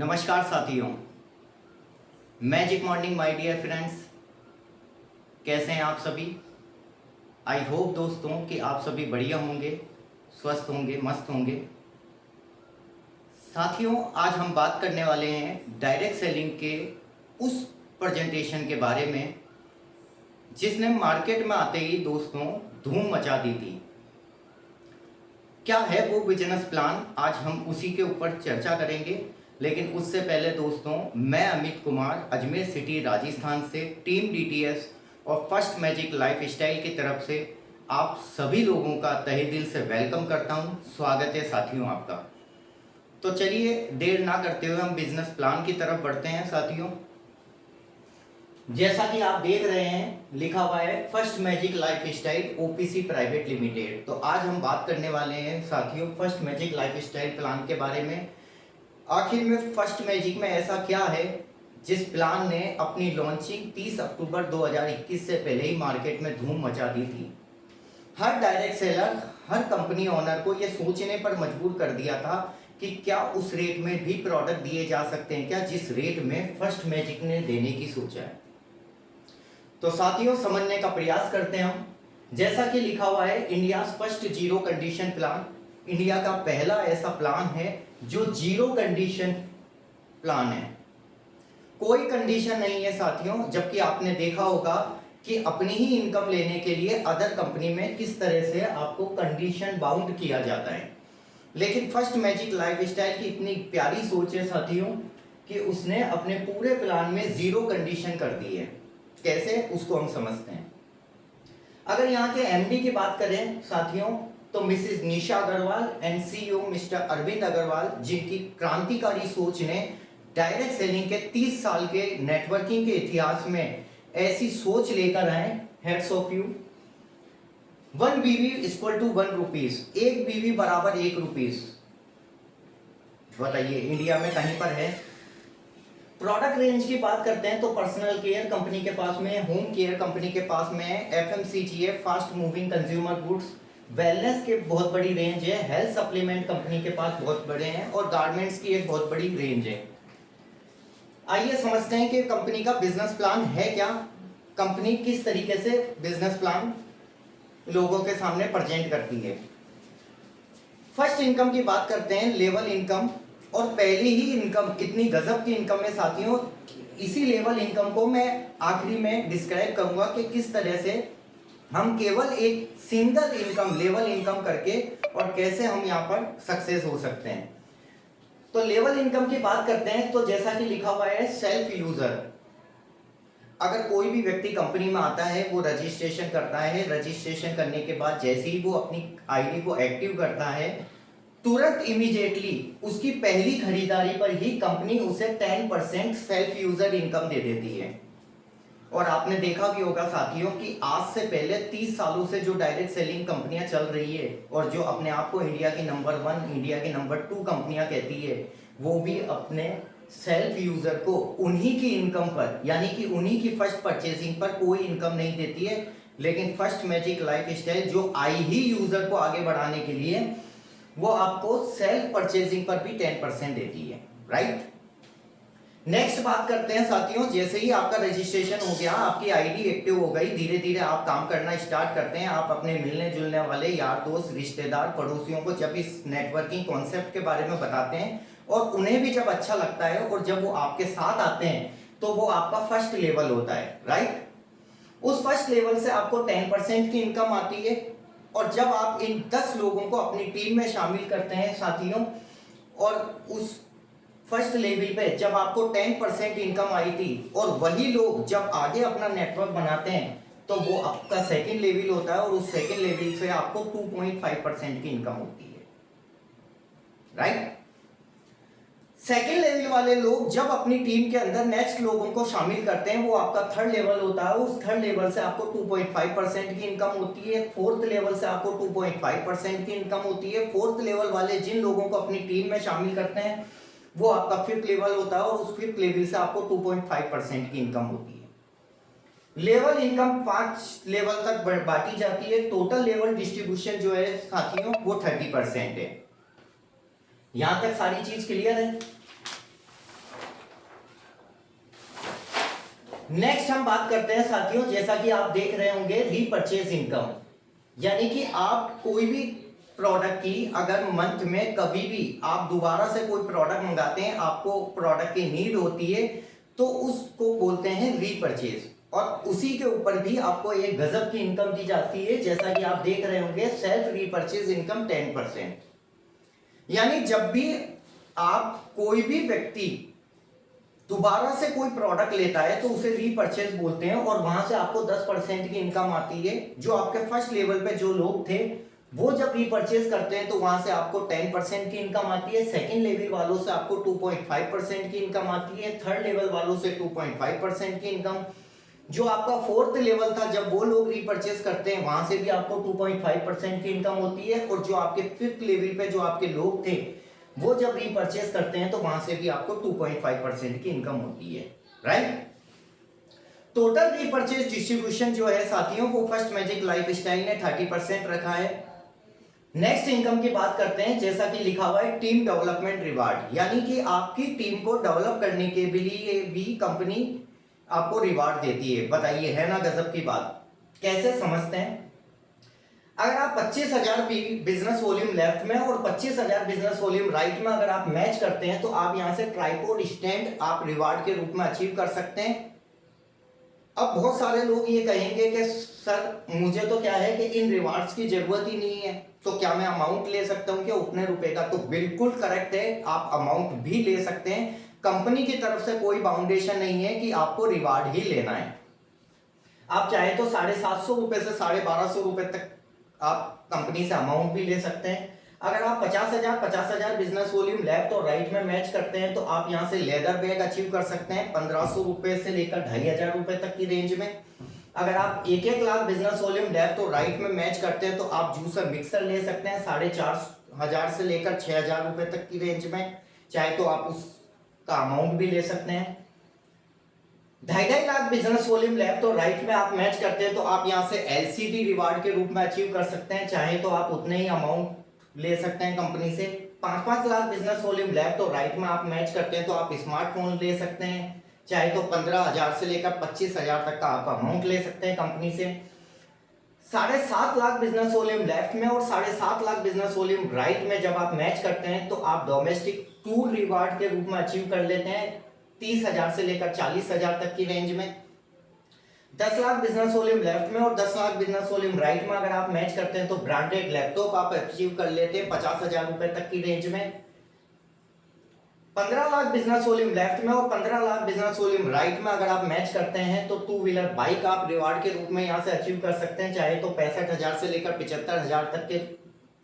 नमस्कार साथियों, magic morning my dear friends. कैसे हैं आप सभी? आई होप दोस्तों कि आप सभी बढ़िया होंगे, स्वस्थ होंगे, मस्त होंगे। साथियों, आज हम बात करने वाले हैं डायरेक्ट सेलिंग के उस प्रेजेंटेशन के बारे में जिसने मार्केट में आते ही दोस्तों धूम मचा दी थी। क्या है वो बिजनेस प्लान, आज हम उसी के ऊपर चर्चा करेंगे। लेकिन उससे पहले दोस्तों, मैं अमित कुमार अजमेर सिटी राजस्थान से टीम डीटीएस और फर्स्ट मैजिक लाइफ स्टाइल की तरफ से आप सभी लोगों का तहे दिल से वेलकम करता हूं। स्वागत है साथियों आपका। तो चलिए देर ना करते हुए हम बिजनेस प्लान की तरफ बढ़ते हैं साथियों। जैसा कि आप देख रहे हैं लिखा हुआ है first magic life style OPC private limited. तो आज हम बात करने वाले हैं साथियों first magic life style plan के बारे में। आखिर में फर्स्ट मैजिक में ऐसा क्या है जिस प्लान ने अपनी लॉन्चिंग 30 अक्टूबर 2021 से पहले ही मार्केट में धूम मचा दी थी। हर डायरेक्ट सेलर, हर कंपनी ओनर को यह सोचने पर मजबूर कर दिया था कि क्या उस रेट में भी प्रोडक्ट दिए जा सकते हैं क्या जिस रेट में फर्स्ट मैजिक ने देने की सोचा है। तो साथियों समझने का प्रयास करते हैं हम। जैसा कि लिखा हुआ है India first zero condition plan, India का पहला ऐसा प्लान है जो जीरो कंडीशन प्लान है। कोई कंडीशन नहीं है साथियों। जबकि आपने देखा होगा कि अपनी ही इनकम लेने के लिए अदर कंपनी में किस तरह से आपको कंडीशन बाउंड किया जाता है, लेकिन फर्स्ट मैजिक लाइफ स्टाइल की इतनी प्यारी सोच है साथियों कि उसने अपने पूरे प्लान में जीरो कंडीशन कर दी है। कैसे, उसको हम समझते हैं। अगर यहाँ के एमडी की बात करें साथियों तो Mrs Nisha Agarwal and CEO mister Arvind Agarwal, जिनकी क्रांतिकारी सोच ने डायरेक्ट सेलिंग के 30 साल के नेटवर्किंग के इतिहास में ऐसी सोच लेकर आए। Heads of you. 1 बीवी इक्वल टू 1 रुपीज, एक बीवी बराबर 1 रुपीज। बताइए इंडिया में कहीं पर है? प्रोडक्ट रेंज की बात करते हैं तो पर्सनल केयर कंपनी के पास में, होम केयर कंपनी के पास में, FMCG fast moving consumer goods, wellness के बहुत बड़ी रेंज है, हेल्थ सप्लीमेंट कंपनी के पास बहुत बड़े हैं और गारमेंट्स की एक बहुत बड़ी रेंज है। आइए समझते हैं कि कंपनी का बिजनेस प्लान है क्या, कंपनी किस तरीके से बिजनेस प्लान लोगों के सामने प्रेजेंट करती है। फर्स्ट इनकम की बात करते हैं, लेवल इनकम। और पहली ही इनकम इतनी गजब की इनकम है साथियों, इसी लेवल इनकम को मैं आखिरी में डिस्क्राइब करूंगा कि किस तरह से हम केवल एक सिंगल इनकम, लेवल इनकम करके और कैसे हम यहाँ पर सक्सेस हो सकते हैं। तो लेवल इनकम की बात करते हैं तो जैसा कि लिखा हुआ है सेल्फ यूजर। अगर कोई भी व्यक्ति कंपनी में आता है, वो रजिस्ट्रेशन करता है, रजिस्ट्रेशन करने के बाद जैसे ही वो अपनी आईडी को एक्टिव करता है, तुरंत इमीडिएटली उसकी पहली खरीदारी पर ही कंपनी उसे 10% सेल्फ यूजर इनकम दे देती है। और आपने देखा भी होगा साथियों कि आज से पहले 30 सालों से जो डायरेक्ट सेलिंग कंपनियां चल रही है और जो अपने आप को इंडिया की नंबर 1, इंडिया की नंबर 2 कंपनियां कहती है, वो भी अपने सेल्फ यूजर को उन्हीं की इनकम पर, यानी कि उन्हीं की फर्स्ट परचेजिंग पर कोई इनकम नहीं देती है। लेकिन फर्स्ट मैजिक लाइफ स्टाइल जो आई ही यूजर को आगे बढ़ाने के लिए, वो आपको सेल्फ परचेजिंग पर भी 10% देती है। राइट। नेक्स्ट बात करते हैं साथियों, जैसे ही आपका रजिस्ट्रेशन हो गया, आपकी आईडी एक्टिव हो गई, धीरे धीरे आप काम करना स्टार्ट करते हैं। आप अपने मिलने जुलने वाले यार दोस्त, रिश्तेदार, पड़ोसियों को जब इस नेटवर्किंग कॉन्सेप्ट के बारे में बताते हैं और उन्हें भी जब अच्छा लगता है और जब वो आपके साथ आते हैं तो वो आपका फर्स्ट लेवल होता है। राइट। उस फर्स्ट लेवल से आपको 10% की इनकम आती है। और जब आप इन 10 लोगों को अपनी टीम में शामिल करते हैं साथियों, और उस फर्स्ट लेवल पे जब आपको 10% इनकम आई थी और वही लोग जब आगे अपना नेटवर्क बनाते हैं तो वो आपका सेकंड लेवल होता है और उस सेकंड लेवल से आपको 2.5% की इनकम होती है। राइट। सेकंड लेवल वाले लोग जब अपनी टीम के अंदर नेक्स्ट लोगों को शामिल करते हैं, वो आपका थर्ड लेवल होता है। उस थर्ड लेवल से आपको 2.5% की इनकम होती है। फोर्थ लेवल से आपको 2.5% की इनकम होती है। फोर्थ लेवल वाले जिन लोगों को अपनी टीम में शामिल करते हैं वो आपका फिफ्थ लेवल होता है और उस फिफ्थ लेवल से आपको 2.5% की इनकम होती है। लेवल इनकम 5 लेवल तक बांटी जाती है। टोटल लेवल डिस्ट्रीब्यूशन जो है साथियों वो 30% है। यहां तक सारी चीज क्लियर है? नेक्स्ट हम बात करते हैं साथियों, जैसा कि आप देख रहे होंगे रीपरचेज इनकम, यानी कि आप कोई भी प्रोडक्ट की अगर मंथ में कभी भी आप दोबारा से कोई प्रोडक्ट मंगाते हैं, आपको प्रोडक्ट की नीड होती है, तो उसको बोलते हैं रीपरचेज, और उसी के ऊपर भी आपको एक गजब की इनकम दी जाती है, जैसा कि आप देख रहे होंगे सेल्फ रीपरचेज इनकम 10%। यानी जब भी आप कोई भी व्यक्ति दोबारा से कोई प्रोडक्ट लेता है तो उसे रीपरचेज बोलते हैं, और वहां से आपको 10% की इनकम आती है। जो आपके फर्स्ट लेवल पे जो लोग थे वो जब रीपरचेज करते हैं तो वहां से आपको 10% की इनकम आती है। सेकंड लेवल वालों से आपको 2.5% की इनकम आती है। थर्ड लेवल वालों से 2.5% की इनकम। जो आपका फोर्थ लेवल था जब वो लोग रीपरचेज करते हैं वहां से भी आपको 2.5% की इनकम होती है। और जो आपके फिफ्थ लेवल पे जो आपके लोग थे वो जब रीपरचेज करते हैं तो वहां से भी आपको 2.5% की इनकम होती है, राइट। टोटल रीपरचेज डिस्ट्रीब्यूशन जो है साथियों वो फर्स्ट मैजिक लाइफस्टाइल ने 30% रखा है। नेक्स्ट इनकम की बात करते हैं, जैसा कि लिखा हुआ है टीम डेवलपमेंट रिवार्ड, यानी कि आपकी टीम को डेवलप करने के लिए भी कंपनी आपको रिवार्ड देती है। बताइए, है ना गजब की बात। कैसे समझते हैं, अगर आप 25,000 बिजनेस वॉल्यूम लेफ्ट में और 25,000 बिजनेस वॉल्यूम राइट में अगर आप मैच करते हैं तो आप यहां से ट्राइपॉड स्टैंड आप रिवार्ड के रूप में अचीव कर सकते हैं। अब बहुत सारे लोग ये कहेंगे कि सर मुझे तो क्या है कि इन रिवार्ड्स की जरूरत ही नहीं है, तो क्या मैं अमाउंट ले सकता हूं क्या उतने रुपए का? तो बिल्कुल करेक्ट है, आप अमाउंट भी ले सकते हैं। कंपनी की तरफ से कोई बाउंडेशन नहीं है कि आपको रिवार्ड ही लेना है। आप चाहे तो 750 रुपए से 1250 रुपए तक आप कंपनी से अमाउंट भी ले सकते हैं। अगर आप 50,000 बिजनेस वॉल्यूम लेफ्ट और राइट में मैच करते हैं तो आप यहां से लेदर बैग अचीव कर सकते हैं 1500 रुपए से लेकर 2,500 रुपए तक की रेंज में। अगर आप 1 लाख बिजनेस वॉल्यूम लेफ्ट और राइट में मैच करते हैं तो आप जूसर मिक्सर ले सकते हैं 4,500 से लेकर 6,000 रुपए तक की रेंज में। चाहे तो आप उसका अमाउंट भी ले सकते हैं। 2.5 लाख बिजनेस वॉल्यूम लेफ्ट और राइट में आप मैच करते हैं तो आप यहां से एलसीडी रिवार्ड के रूप में अचीव कर सकते हैं। चाहे तो आप उतने ही अमाउंट ले सकते हैं कंपनी से। 5-5 लाख बिजनेस वॉल्यूम लेफ्ट और राइट में आप मैच करते हैं तो आप स्मार्टफोन ले सकते हैं। चाहे तो 15,000 से लेकर 25,000 तक का आप अमाउंट ले सकते हैं कंपनी से। 7.5 लाख बिजनेस वॉल्यूम लेफ्ट में और 7.5 लाख बिजनेस वॉल्यूम राइट में जब आप मैच करते हैं तो आप डोमेस्टिक टूर रिवार्ड के रूप में अचीव कर लेते हैं 30,000 से लेकर 40,000 तक की रेंज में। 10 लाख बिजनेस वॉल्यूम लेफ्ट में और 10 लाख बिजनेस वॉल्यूम राइट में अगर आप मैच करते हैं तो ब्रांडेड लैपटॉप आप अचीव कर लेते हैं 50,000 रुपए तक की रेंज में। 15 लाख बिजनेस वॉल्यूम लेफ्ट में और 15 लाख बिजनेस वॉल्यूम राइट में अगर आप मैच करते हैं तो 2 व्हीलर बाइक आप रिवार्ड के रूप में यहां से अचीव कर सकते हैं। चाहे तो 65,000 से लेकर 75,000 तक के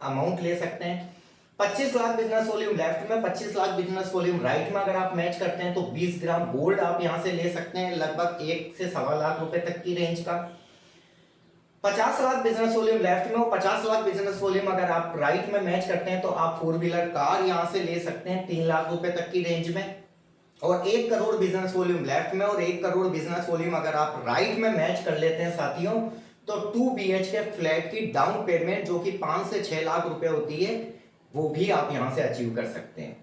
अमाउंट ले सकते हैं। 25 लाख बिजनेस वॉल्यूम लेफ्ट में 25 लाख बिजनेस वॉल्यूम राइट में अगर आप मैच करते हैं तो 20 ग्राम गोल्ड आप यहां से ले सकते हैं लगभग 1 से 1.25 लाख रुपए तक की रेंज का। 50 लाख बिजनेस वॉल्यूम लेफ्ट में और 50 लाख बिजनेस वॉल्यूम अगर आप राइट में मैच करते हैं तो आप 4 व्हीलर कार यहां से ले सकते हैं 3 लाख रुपए तक की रेंज में। और 1 करोड़ बिजनेस वॉल्यूम लेफ्ट में और 1 करोड़ बिजनेस वॉल्यूम अगर आप राइट में मैच कर लेते हैं साथियों तो 2 BHK फ्लैट की डाउन पेमेंट जो कि 5 से 6 लाख रुपए होती है वो भी आप यहां से अचीव कर सकते हैं।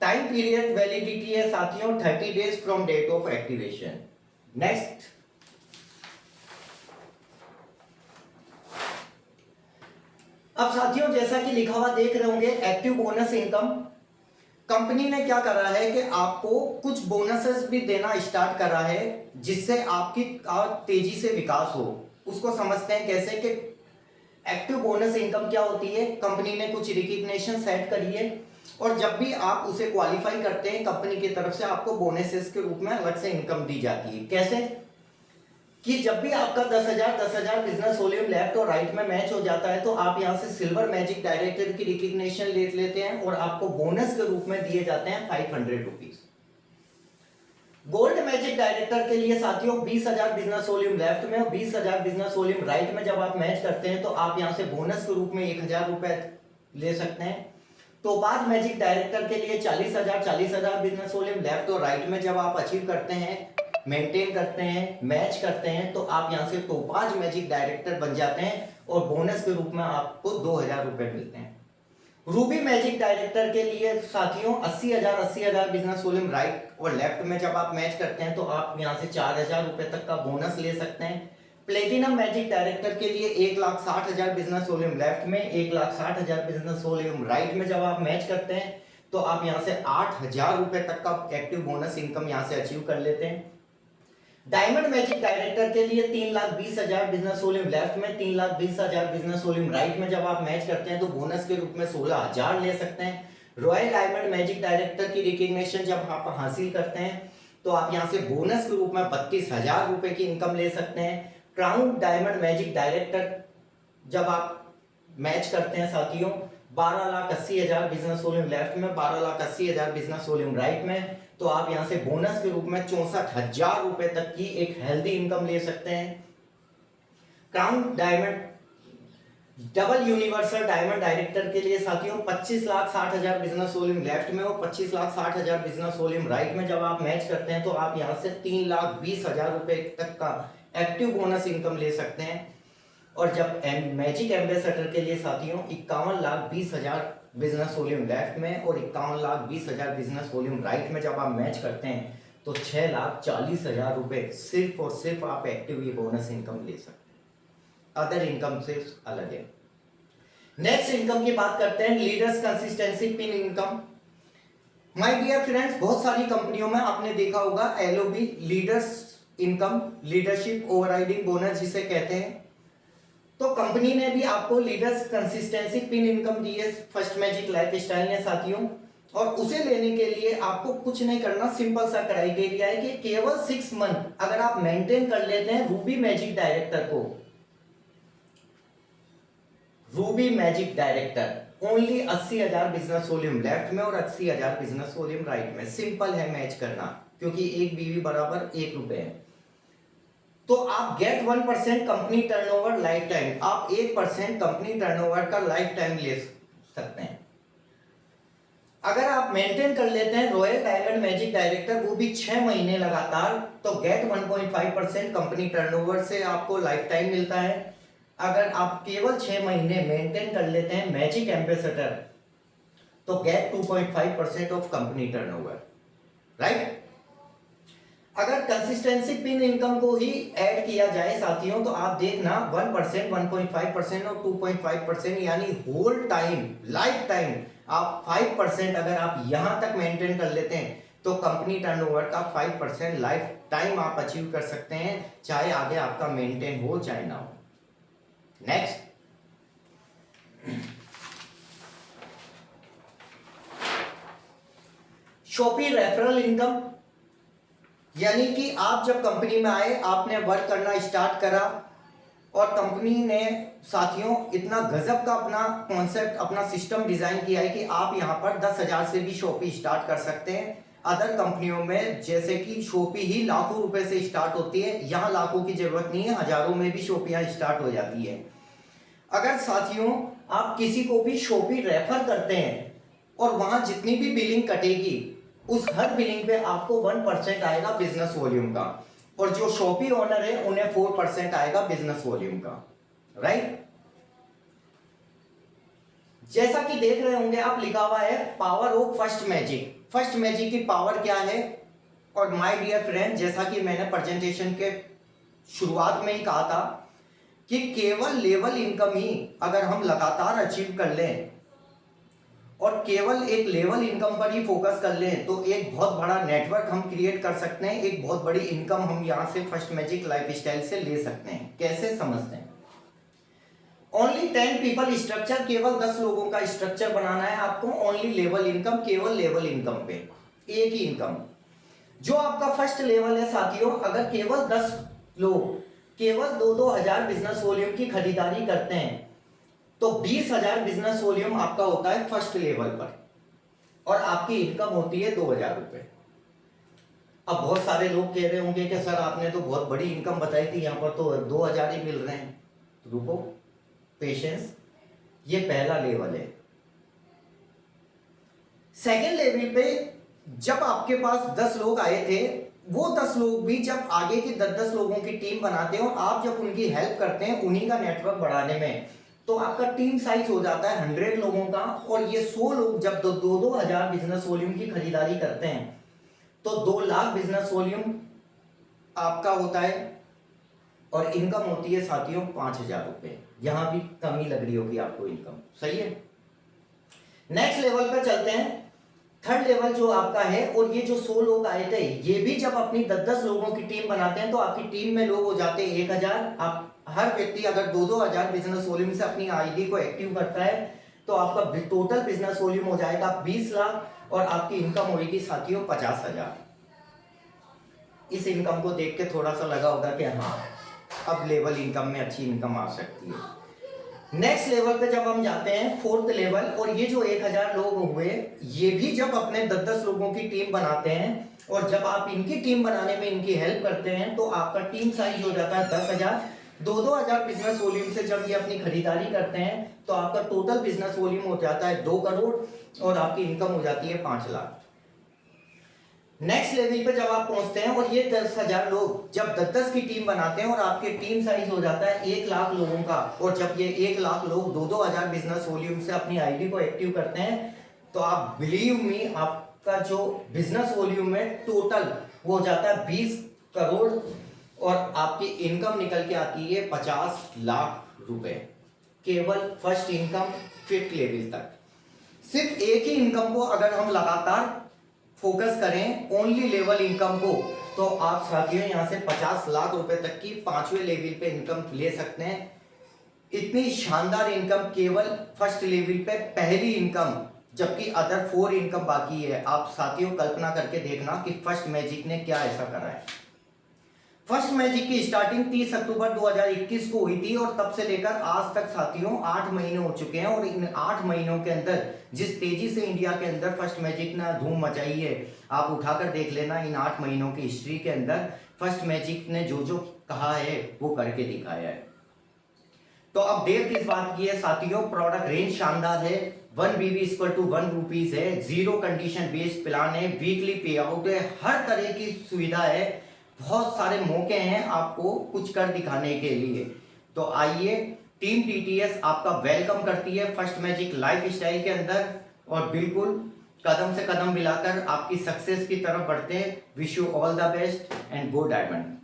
टाइम पीरियड वैलिडिटी है साथियों 30 days from date of activation. Next, अब साथियों जैसा कि लिखा हुआ देख रहे होंगे एक्टिव बोनस इनकम। कंपनी ने क्या करा है कि आपको कुछ बोनसेस भी देना स्टार्ट करा है जिससे आपकी तेजी से विकास हो। उसको समझते हैं कैसे कि एक्टिव बोनस इनकम क्या होती है। कंपनी ने कुछ रिकग्निशन सेट करी है और जब भी आप उसे क्वालिफाई करते हैं कंपनी की तरफ से आपको बोनसेस के रूप में अलग से इनकम दी जाती है। कैसे कि जब भी आपका 10,000 बिजनेस वॉल्यूम लेफ्ट और राइट में मैच हो जाता है तो आप यहां से सिल्वर मैजिक डायरेक्टर की रिकग्निशन ले लेते हैं और आपको बोनस के रूप में दिए जाते हैं 500 रुपीज। गोल्ड मैजिक डायरेक्टर के लिए साथियों 20,000 बिजनेस वॉल्यूम लेफ्ट में और 20,000 बिजनेस वॉल्यूम राइट में जब आप मैच करते हैं तो आप यहां से बोनस के रूप में 1,000 रुपए ले सकते हैं। तो पांच मैजिक डायरेक्टर के लिए 40,000 बिजनेस वॉल्यूम लेफ्ट और राइट में जब आप अचीव करते हैं, मेंटेन करते हैं, मैच करते हैं तो आप यहां से टोपाज मैजिक डायरेक्टर बन जाते हैं और बोनस के रूप में आपको 2,000 रुपए मिलते हैं। रूबी मैजिक डायरेक्टर के लिए साथियों 80,000 बिजनेस वॉल्यूम राइट और लेफ्ट में जब आप मैच करते हैं तो आप यहां से 4,000 रुपए तक का बोनस ले सकते हैं। प्लेटिनम मैजिक डायरेक्टर के लिए 1,60,000 बिजनेस वॉल्यूम लेफ्ट में, 1,60,000 बिजनेस वॉल्यूम राइट में जब आप मैच करते हैं तो आप यहां से 8,000 रुपए तक का एक्टिव बोनस इनकम यहां से अचीव कर लेते हैं। डायमंड मैजिक डायरेक्टर के लिए 3,20,000 बिजनेस वॉल्यूम लेफ्ट में, 3,20,000 बिजनेस वॉल्यूम राइट में जब आप मैच करते हैं तो बोनस के रूप में 16,000 ले सकते हैं। रॉयल डायमंड मैजिक डायरेक्टर की रिकॉग्निशन जब आप हासिल करते हैं तो आप यहां से बोनस के रूप में 32,000 रुपए की इनकम ले सकते हैं। क्राउन डायमंड मैजिक डायरेक्टर जब आप मैच करते हैं साथियों 12,80,000 बिजनेस वॉल्यूम लेफ्ट में, 12,80,000 बिजनेस वॉल्यूम राइट में, तो आप यहां से बोनस के रूप में 64,000 रुपए तक की एक हेल्दी इनकम ले सकते हैं। Crown diamond double universal diamond director के लिए साथियों 25,60,000 बिजनेस वॉल्यूम लेफ्ट में और 25,60,000 बिजनेस वॉल्यूम राइट में जब आप मैच करते हैं तो आप यहां से 3,20,000 रुपए तक का एक्टिव बोनस इनकम ले सकते हैं। और जब मैजिक एम्बेसडर के लिए साथियों 51,20,000 बिजनेस वॉल्यूम लेफ्ट में और 51,20,000 बिजनेस वॉल्यूम राइट में जब आप मैच करते हैं तो 6,40,000 रुपए सिर्फ और सिर्फ आप एक्टिव ये बोनस इनकम ले सकते हैं। अदर इनकम से अलग है। नेक्स्ट इनकम की बात करते हैं, leaders consistency pin income. My dear friends, बहुत सारी कंपनियों में आपने देखा होगा LOB leaders income, leadership overriding bonus जिसे कहते हैं। तो कंपनी ने भी आपको लीडर्स कंसिस्टेंसी पिन इनकम दी है फर्स्ट मैजिक लाइफस्टाइल ने साथियों, और उसे लेने के लिए आपको कुछ नहीं करना, सिंपल सा क्राइटेरिया है कि केवल 6 मंथ अगर आप मेंटेन कर लेते हैं रूबी मैजिक डायरेक्टर को, Ruby magic director only 80,000 business volume left में और 80,000 बिजनेस वॉल्यूम राइट में, सिंपल है मैच करना क्योंकि एक बीवी बराबर 1 रुपए है। तो आप get 1% company turnover lifetime, आप 1% कंपनी टर्नओवर का लाइफ टाइम ले सकते हैं। अगर आप मेंटेन कर लेते हैं रॉयल डायमंड मैजिक डायरेक्टर वो भी 6 महीने लगातार, तो गेट 1.5% कंपनी टर्नओवर से आपको लाइफ टाइम मिलता है। अगर आप केवल 6 महीने मेंटेन कर लेते हैं magic ambassador to get 2.5% of company turnover, right. अगर कंसिस्टेंसी पिन इनकम को ही ऐड किया जाए साथियों तो आप देखना 1%, 1.5% और 2.5% यानी होल टाइम लाइफ टाइम आप 5% अगर आप यहां तक मेंटेन कर लेते हैं तो कंपनी टर्नओवर का 5% लाइफ टाइम आप अचीव कर सकते हैं, चाहे आगे आपका मेंटेन हो चाहे ना हो। नेक्स्ट, शॉपी रेफरल इनकम, यानी कि आप जब कंपनी में आए आपने वर्क करना स्टार्ट करा और कंपनी ने साथियों इतना गजब का अपना कॉन्सेप्ट अपना सिस्टम डिजाइन किया है कि आप यहां पर 10,000 से भी शॉपी स्टार्ट कर सकते हैं। अदर कंपनियों में जैसे कि शॉपी ही लाखों रुपए से स्टार्ट होती है, यहां लाखों की जरूरत नहीं है, हजारों में भी शॉपियां स्टार्ट हो जाती है। अगर साथियों आप किसी को भी शॉपी रेफर करते हैं और वहां जितनी भी बिलिंग कटेगी उस हर बिलिंग पे आपको 1% आएगा बिजनेस वॉल्यूम का, और जो शॉपी ओनर है उन्हें 4% आएगा बिजनेस वॉल्यूम का, राइट। जैसा कि देख रहे होंगे आप लिखा हुआ है power of first magic. First magic की पावर क्या है? और माय डियर फ्रेंड, जैसा कि मैंने प्रेजेंटेशन के शुरुआत में ही कहा था कि केवल लेवल इनकम ही अगर हम लगातार अचीव कर लें और केवल एक लेवल इनकम पर ही फोकस कर लें तो एक बहुत बड़ा नेटवर्क हम क्रिएट कर सकते हैं, एक बहुत बड़ी इनकम हम यहां से फर्स्ट मैजिक लाइफस्टाइल से ले सकते हैं। कैसे समझते हैं? ओनली 10 पीपल स्ट्रक्चर, केवल 10 लोगों का स्ट्रक्चर बनाना है आपको। ओनली लेवल इनकम, केवल लेवल इनकम पे एक ही इनकम। जो आपका फर्स्ट लेवल है साथियों, अगर केवल 10 लोग केवल 2-2 हजार बिजनेस वॉल्यूम की खरीदारी करते हैं तो 20,000 बिजनेस वॉल्यूम आपका होता है फर्स्ट लेवल पर और आपकी इनकम होती है 2,000 रुपए। अब बहुत सारे लोग कह रहे होंगे कि सर आपने तो बहुत बड़ी इनकम बताई थी, यहां पर तो 2,000 ही मिल रहे हैं। तो रुको, पेशेंस, ये पहला लेवल है। सेकेंड लेवल पे जब आपके पास 10 लोग आए थे, वो 10 लोग भी जब आगे की 10-10 लोगों की टीम बनाते हैं और आप जब उनकी हेल्प करते हैं उन्हीं का नेटवर्क बढ़ाने में, तो आपका टीम साइज हो जाता है 100 लोगों का, और ये 100 लोग जब 2,000 बिजनेस वॉल्यूम की खरीदारी करते हैं तो 2 लाख बिजनेस वॉल्यूम आपका होता है, और इनकम होती है साथियों 5,000 रुपए। यहां भी कमी लग रही होगी आपको इनकम, सही है। नेक्स्ट लेवल पर चलते हैं। थर्ड लेवल जो आपका है, और ये जो 100 लोग आए थे, ये भी जब अपनी 10-10 लोगों की टीम बनाते हैं तो आपकी टीम में लोग हो जाते हैं 1,000। आप हर व्यक्ति अगर 2-2 हजार बिजनेस वॉल्यूम से अपनी आईडी को एक्टिव करता है तो आपका टोटल बिजनेस वॉल्यूम हो जाएगा 20 लाख, और आपकी इनकम होगी साथियों 50,000। इस इनकम को देख के थोड़ा सा लगा होगा कि हाँ, अब लेवल इनकम में अच्छी इनकम आ सकती है। नेक्स्ट लेवल पे जब हम जाते हैं, फोर्थ लेवल, और ये जो 1,000 लोग हुए, ये भी जब अपने 10-10 लोगों की टीम बनाते हैं, और जब आप इनकी टीम बनाने में इनकी हेल्प करते हैं तो आपका टीम साइज हो जाता है 10,000। 2-2 हजार बिजनेस वॉल्यूम से जब ये अपनी खरीदारी करते हैं तो आपका टोटल बिजनेस वॉल्यूम हो जाता है 2 करोड़, और आपकी इनकम हो जाती है 5 लाख। नेक्स्ट लेवल पे जब आप पहुंचते हैं और ये 10,000 लोग जब 10-10 की टीम बनाते हैं और आपके टीम साइज हो जाता है 1 लाख लोगों का, और जब ये 1 लाख लोग 2-2 हजार बिजनेस वॉल्यूम से अपनी आईडी को एक्टिव करते हैं तो आप बिलीव मी, आपका जो बिजनेस वॉल्यूम है टोटल वो हो जाता है 20 करोड़, और आपकी इनकम निकल के आती है 50 लाख रुपए, केवल फर्स्ट इनकम 5th लेवल तक। सिर्फ एक ही इनकम को अगर हम लगातार फोकस करें, ओनली लेवल इनकम को, तो आप साथियों यहां से 50 लाख रुपए तक की 5वें लेवल पे इनकम ले सकते हैं। इतनी शानदार इनकम केवल फर्स्ट लेवल पे, पहली इनकम, जबकि अदर 4 इनकम बाकी है। आप साथियों कल्पना करके देखना कि फर्स्ट मैजिक ने क्या ऐसा करा है। फर्स्ट मैजिक की स्टार्टिंग 30 अक्टूबर 2021 को हुई थी, और तब से लेकर आज तक साथियों 8 महीने हो चुके हैं, और इन 8 महीनों के अंदर जिस तेजी से इंडिया के अंदर फर्स्ट मैजिक ने धूम मचाई है, आप उठाकर देख लेना। इन 8 महीनों की हिस्ट्री के अंदर फर्स्ट मैजिक ने जो जो कहा है वो करके दिखाया है। तो अब देर किस बात की है साथियों, प्रोडक्ट रेंज शानदार है। 1 BB = 1 रुपीज है, 0 कंडीशन बेस्ड प्लान है, वीकली पे आउट है, हर तरह की सुविधा है, बहुत सारे मौके हैं आपको कुछ कर दिखाने के लिए। तो आइए, टीम TTS आपका वेलकम करती है फर्स्ट मैजिक लाइफ स्टाइल के अंदर, और बिल्कुल कदम से कदम मिलाकर आपकी सक्सेस की तरफ बढ़ते हैं। Wish you all the best and go diamond.